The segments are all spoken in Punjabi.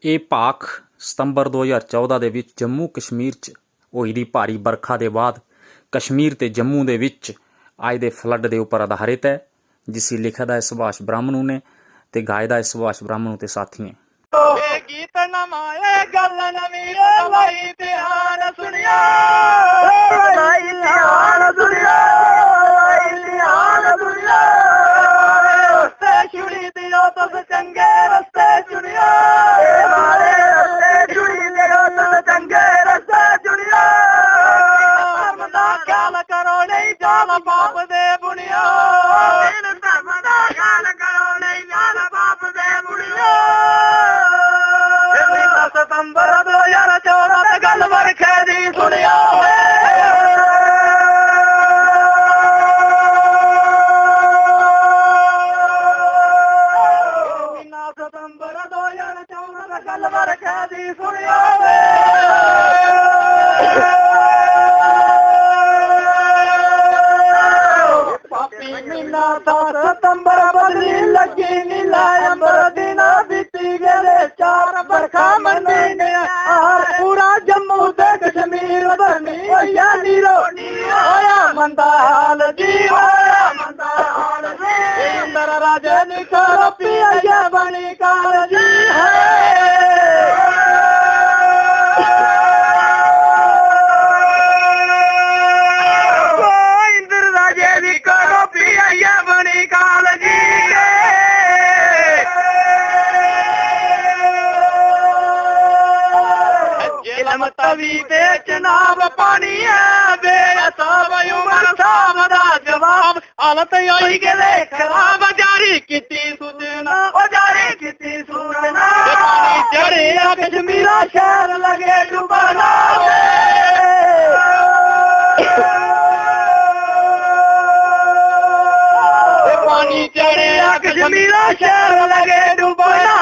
ਇਹ ਭਾਖ ਸਤੰਬਰ 2014 ਦੇ ਵਿੱਚ ਜੰਮੂ ਕਸ਼ਮੀਰ 'ਚ ਹੋਈ ਦੀ ਭਾਰੀ ਬਰਖਾ ਦੇ ਬਾਅਦ ਕਸ਼ਮੀਰ ਤੇ ਜੰਮੂ ਦੇ ਵਿੱਚ ਆਏ ਦੇ ਫਲੱਡ ਦੇ ਉੱਪਰ ਆਧਾਰਿਤ ਹੈ, ਜਿਸ ਲਿਖਿਆ ਹੈ ਸੁਭਾਸ਼ ਬ੍ਰਾਹਮਣੂ ਨੇ ਤੇ ਗਾਇਦਾ ਹੈ ਸੁਭਾਸ਼ ਬ੍ਰਾਹਮਣੂ ਤੇ ਸਾਥੀ ਨੇ। ਇਹ ਗੀਤ ਨਵਾਏ ਗੱਲ ਨਵੀਂ ਲਾਈ ਧਿਆਨ ਸੁਣਿਆ, ਲਾਈ ਧਿਆਨ ਸੁਣਿਆ, ਲਾਈ ਧਿਆਨ ਸੁਣਿਆ, ਰਸਤੇ ਛੁੜੀ ਦਿਓ ਤੁਸ ਚੰਗੇ ਰਸਤੇ ਚੁਣਿਆ, ਮਾਰੇ ਰਸਤੇ ਛੁੜੀ ਦਿਓ ਤੁਸ ਚੰਗੇ ਰਸਤੇ ਚੁਣਿਆ, ਧਰਮ ਦਾ ਖਿਆਲ ਕਰੋ ਨਹੀਂ ਜਾਲ ਬਾਪ ਦੇ ਬੁਣਿਆ, ਧਰਮ ਦਾ ਖਿਆਲ ਕਰੋ ਨਹੀਂ ਜਾਲ ਬਾਪ ਦੇ ਬੁਣਿਆ। ਸਤੰਬਰ 2014 ਤੇ ਗੱਲ ਵਰਖੇ ਦੀ ਸੁਣਿਆ ਸਤੰਬਰ 2014 ਤੇ ਗੱਲ ਵਰਖੇ ਦੀ ਸੁਣਿਆ ਪਾਪੀ ਮੀਨਾ ਸਤੰਬਰ ਬਦਲੀ ਲੱਗੀ ਨੀਲਾ ਅੰਬਰ ਦਿਨਾਂ ਬੀਤੀ ਗਏ ਚਾਰ ਬਰਖਾ ਮੰਨੀ ਨੇ ਆਰ ਪੂਰਾ ਜੰਮੂ ਤੇ ਕਸ਼ਮੀਰ ਬਣੀ ਹੋਇਆ ਨੀਰੋ ਹੋਇਆ ਮੰਦਾ ਹਾਲ ਜੀ, ਹੋਇਆ ਮੰਦਾ ਹਾਲ ਜੀ, ਇੰਦਰ ਰਾਜੇ ਨੀ ਕਰੋ ਪਿਆ ਬਣੀ ਕਾਲ ਜੀ ਇੰਦਰ ਰਾਜੇ ਨੀ ਕਰੋ ਪਿਆ ਬਣੀ ਕਾਲ ਜੀ। ਇਲਮ ਤਵੀ ਤੇ ਚਨਾਬ ਪਾਣੀ ਹੈ ਬੇਅਸਾਬ ਉਮਰ ਸਾਬ ਦਾ ਜਵਾਬ ਹਾਲਤ ਹੋਈ ਗਏ ਖਰਾਬ ਜਾਰੀ ਕੀਤੀ ਸੂਚਨਾ ਉਹ ਜਾਰੀ ਕੀਤੀ ਸੂਚਨਾ ਪਾਣੀ ਚੜਿਆ ਕਸ਼ਮੀਰਾ ਸ਼ਹਿਰ ਲਗੇ ਡੁੱਬਣਾ ਪਾਣੀ ਚੜਿਆ ਕਸ਼ਮੀਰਾ ਸ਼ਹਿਰ ਲਗੇ ਡੁੱਬਣਾ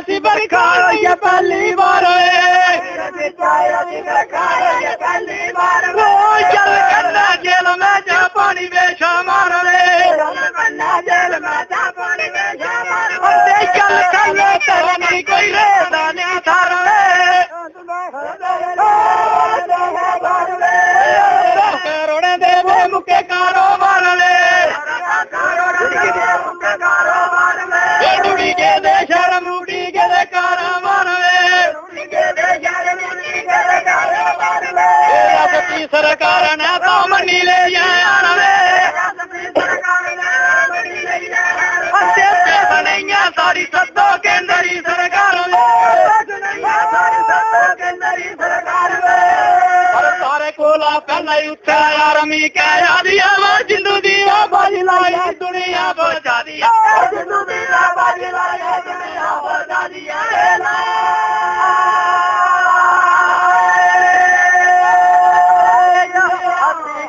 ਸੀ ਬਰਖਾ ਇਹ ਪਹਿਲੀ ਵਾਰ ਚੱਲ ਕੰਨਾ ਜੇਲ ਮੈਂ ਜਾ ਪਾਣੀ ਵੇਸ਼ਾ ਮਾਰ ਰੇ ਜੇਲ ਮੈਂ ਜਾ ਪਾਣੀ ਵੇਸ਼ਾ ਮਾਰ ਰੇ ਚੱਲ ਕੰਨਾ ਤੇਰੇ ਨਹੀਂ ਕੋਈ ਰੇਦਾ ਨਹੀਂ ਥਰ ਕਰੋੜਾਂ ਦੇ ਮੁੱਕੇ ਕਾਰੋਬਾਰ ਲੈ ਡੁੜੀ ਕੇ ਦੇ ਸ਼ਰਮ ਉਡੀ ਕੇ ਦੇ ਕਾਰੋਬਾਰ ਵੇ ਡੁੜੀ ਕੇ ਦੇ ਸ਼ਰਮ ਉਡੀ ਕੇ ਦੇ ਕਾਰੋਬਾਰ ਵੇ ਸਤੀ ਸਰਕਾਰ ਨੇ ਤਾਂ ਮੰਨੀ ਲੈ ਯਾਰ ਵੇ ਸਤੀ ਸਰਕਾਰ ਨੇ ਮੰਨੀ ਲੈ ਯਾਰ ਅੱਤੇ ਤੇ ਬਣੀਆਂ ਸਾਰੀ ਸੱਤੋ ਕੇਂਦਰੀ ਸਰਕਾਰ ਵੇ ਸਾਰੀ ਸੱਤੋ ਕੇਂਦਰੀ ਸਰਕਾਰ ਵੇ ਪਰ ਸਾਰੇ ਕੋਲਾ ਪਹਿਲਾਂ ਹੀ ਉੱਠਿਆ ਯਾਰ ਮੀ ਕਹਿ ਆਦੀਆ ਵਾ ਜਿੰਦੂ ਦੀ ਆਵਾਜ਼ ਲਾਈ ਦੁਨੀਆ ਬਚਾ ਦਿਆ ਜਿੰਦੂ ਦੀ ਆਵਾਜ਼ ਲਾਈ ਦੁਨੀਆ ਬਚਾ ਦਿਆ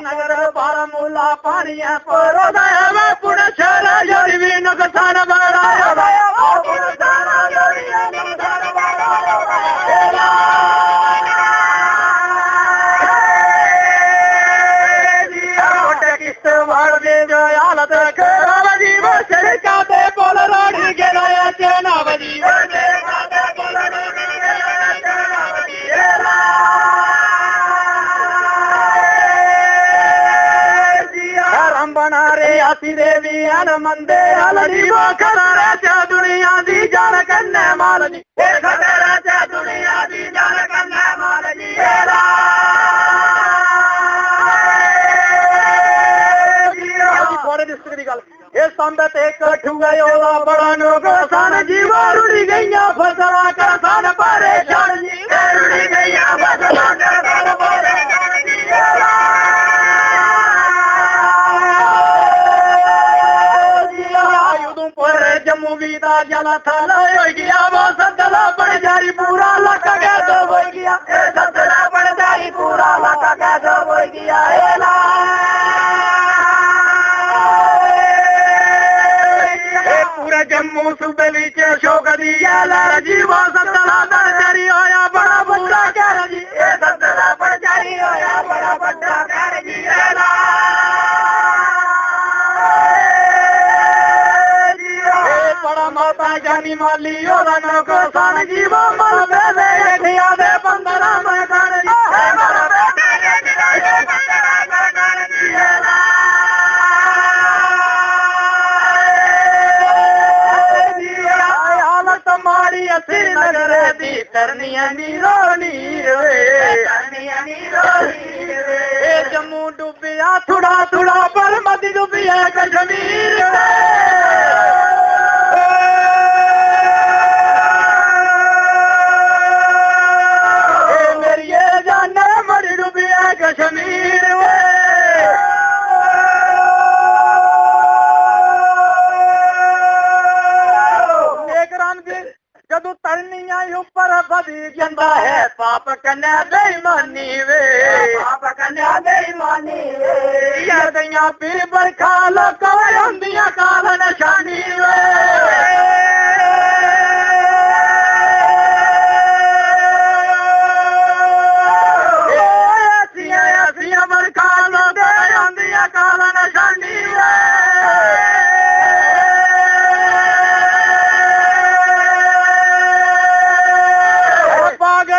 ਨਗਰ ਬਾਰਾਮੂਲਾ ਪਾਣੀਆਂ ਪਰੋਦਾ ਵਾ ਪੁਣ ਸ਼ਹਿਰਾ ਯਾਰੀ ਵੀ ਨੁਕਸਾਨ ਬੜਾਇਆ ਵਾ ਪੁਣ ਸ਼ਹਿਰਾ ਯਾਰੀ ਵੀ ਨੁਕਸਾਨ ਬੜਾਇਆ ਵਾਲ ਦੇ ਜੋ ਹਾਲਤ ਖਰਾਬ ਜੀਵ ਸੜਕਾਂ ਤੇ ਪੁੱਲ ਰੋੜੀ ਗਿਆ ਚਨਾਬ ਜੀਵ ਸੜਕਾਂ ਤੇ ਪੁੱਲ ਰੋੜੀ ਗਿਆ ਚਨਾਬ ਜੀਵ ਹਰਮ ਬਣਾ ਰੇ ਆਸੀ ਦੇਵੀ ਅਨ ਮੰਦੇ ਹਲ ਜੀਵ ਖੜਾ ਚ ਦੁਨੀਆ ਦੀ ਜਾਨ ਕੰਨੇ ਮਾਲ ਜੀ ਇਹ ਖੜਾ ਚ ਦੁਨੀਆ ਦੀ ਜਾਨ ਕੰਨੇ ਮਾਲ ਜੀ ਡਿਸਟ੍ਰਿਕਟ ਦੀ ਗੱਲ ਇਹ ਸੰਬਤ ਇੱਕ ਠੁੰਗਾ ਉਹਦਾ ਬੜਾ ਨੁਕਸਾਨ ਜੀਵਾ ਰੁੜੀ ਗਈਆਂ ਫਸਲਾਂ ਕਿਸਾਨ ਪਰੇਸ਼ਾਨ ਜੀ ਰੁੜੀ ਗਈਆਂ ਫਸਲਾਂ ਕਿਸਾਨ ਪਰੇਸ਼ਾਨ ਜੀ ਉਧਮਪੁਰ ਜੰਮੂ ਵੀ ਦਾ ਜਲਾ ਥਾਲਾ ਹੋ ਗਿਆ ਵਾ ਸੱਦਲਾ ਬਣ ਜਾਰੀ ਪੂਰਾ ਇਲਾਕਾ ਕੈਦ ਹੋ ਗਿਆ ਇਹ ਸੱਦਲਾ ਬਣ ਜਾਰੀ ਪੂਰਾ ਇਲਾਕਾ ਕੈਦ ਹੋ ਗਿਆ ਇਹ ਲਾ ਪੂਰਾ ਜੰਮੂ ਸੂਬੇ ਵਿੱਚ ਅਸ਼ੋਕ ਦੀ ਲਹਿਰ ਜੀਵਾ ਸੱਦਲਾ ਬਣ ਜਾਰੀ ਹੋਇਆ ਬੜਾ ਵੱਡਾ ਕਹਿਰ ਜੀ ਇਹ ਸੱਦਲਾ ਬਣ ਜਾਰੀ ਹੋਇਆ ਬੜਾ ਵੱਡਾ ਕਹਿਰ ਜੀ ता जानी माली ओदा नुकसान जी वो मलबे दे अखियां दे 15 मकान जी मलबे दे अखियां दे 15 मकान जी हालत माड़ी असी नगर दी करनिया नीरो नीर वे जम्मू डुबिया थोड़ा थोड़ा पर मत डुबिया कश्मीर मेरी जान मर डुबिया कश्मीर जदू तरनी आई ऊपर बदी जाता है पाप कन्या बेईमानी वे पाप कन्या बेईमानी वे यादियां पी बरखा लोग होंदियां काल निशानी वे ऐसियां बरखा लोग होंदियां काल निशानी वे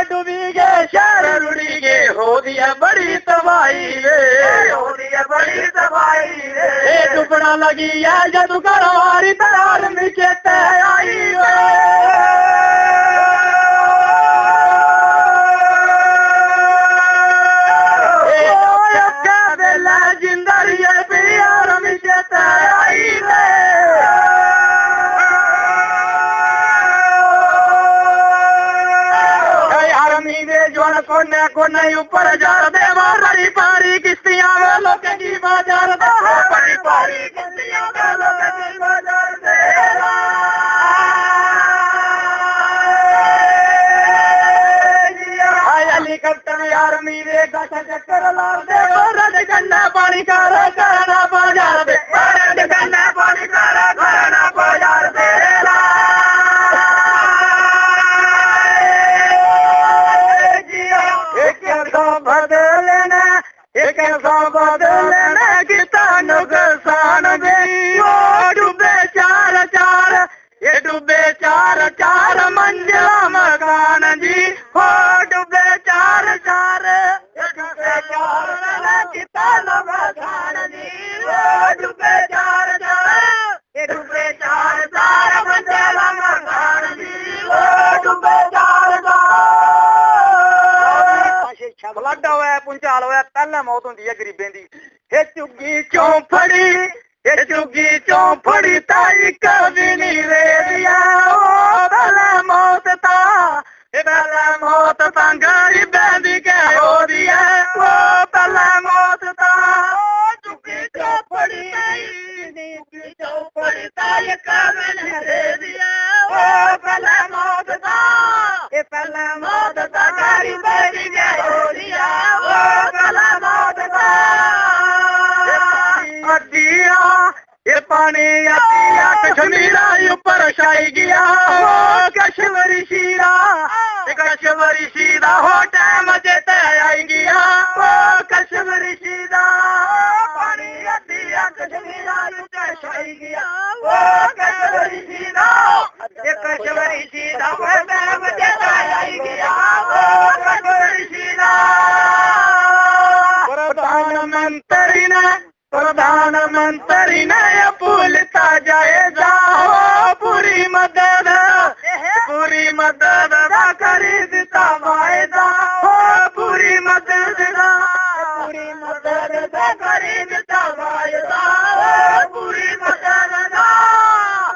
डूबी गए शहर रुड़ी गए हो दिया बड़ी तबाही हो दिया बड़ी तबाही डुबना लगी है जदू घरवारी दरार नीचे तय आई जिंदर यार नीचे तय आई कोने कोने ऊपर जार दे मारी पारी किस्तियां में लोग की बाजार दे बड़ी पारी किस्तियां में लोग की बाजार दे हेलीकॉप्टर यार मीरे गाता चक्कर लाल दे रज गन्ना पानी करना बाजार दे रज गन्ना पानी करना बाजार दे बदलना एक बदलना किता नुकसान गई डूबे चार चार ये डूबे चार चार मंजिला मकान जी हो डूबे चार चार ये डूबे चार किता नुकसान जी हो डूबे चार चार ये डूबे चार चार मंजिला मकान जी हो डूबे चार चार फ्लड होया भूचाल होया पहले मौत होंदी है गरीबें दी हे चुगी चों फड़ी हे चुगी चों फड़ी ताई कभी नहीं रे दिया ओ पहले मौत ता गरीबें दी के हो दिया ओ पहले मौत ता चुगी चों फड़ी चुगी चों फड़ी ताई कभी नहीं रे दिया ओ पहले मौत ता ये पहले मौत ता गरीबें दी के हो दिया ओ पहले मौत ता अदिया ये पानी अदिया कश्मीरा ऊपर छाई गया ओ कश्मीरी शीरा हो टाइम जेते आई गया ओ कश्मीरी शीरा पानी अदिया कश्मीरा ऊपर छाई गया ओ कश्मीरी शीरा ये कश्मीरी शीरा हो टाइम जेते आई गया ओ कश्मीरी शीरा प्रधानमंत्री ने भूलता जाएगा पूरी मदद खरीदता वायदा हो पूरी मदद खरीदता वायदा हो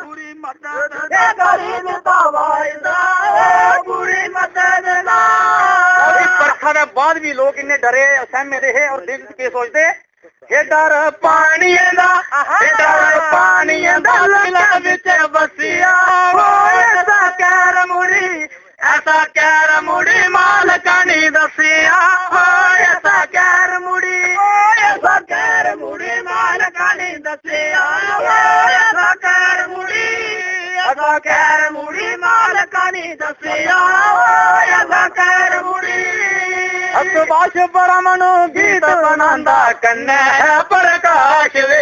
पूरी मदद खरीदता वायदा हो पूरी मदद बरखा के बाद भी लोग इन्ने डरे सहमे रहे और दिल के सोचते ये डर पानी विच बसिया हो ऐसा कैर मुड़ी मालका नहीं दसिया हो ऐसा कैर मुड़ी मालका नहीं दसिया हो ऐसा कैर मुड़ी मालका नहीं दसिया हो ऐसा कैर मुड़ी सुभाष ब्रह्मणु गीत बनांदा कन्ने प्रकाश वे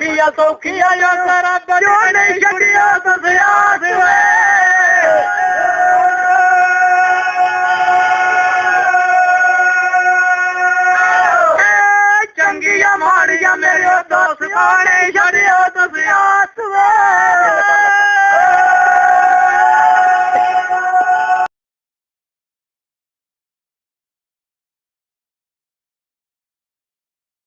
ਔਖੀ ਆ ਸੌਖੀ ਆ ਜੋ ਰੱਬ ਜੋ ਨਹੀਂ ਛੱਡਿਆ ਦਸਿਆਸ ਵੇ ਚੰਗੀਆਂ ਮਾੜੀਆਂ ਮੇਰੇ ਦੋਸਤਾਂ ਨੇ ਛੱਡਿਆ ਦਸਿਆਸ ਵੇ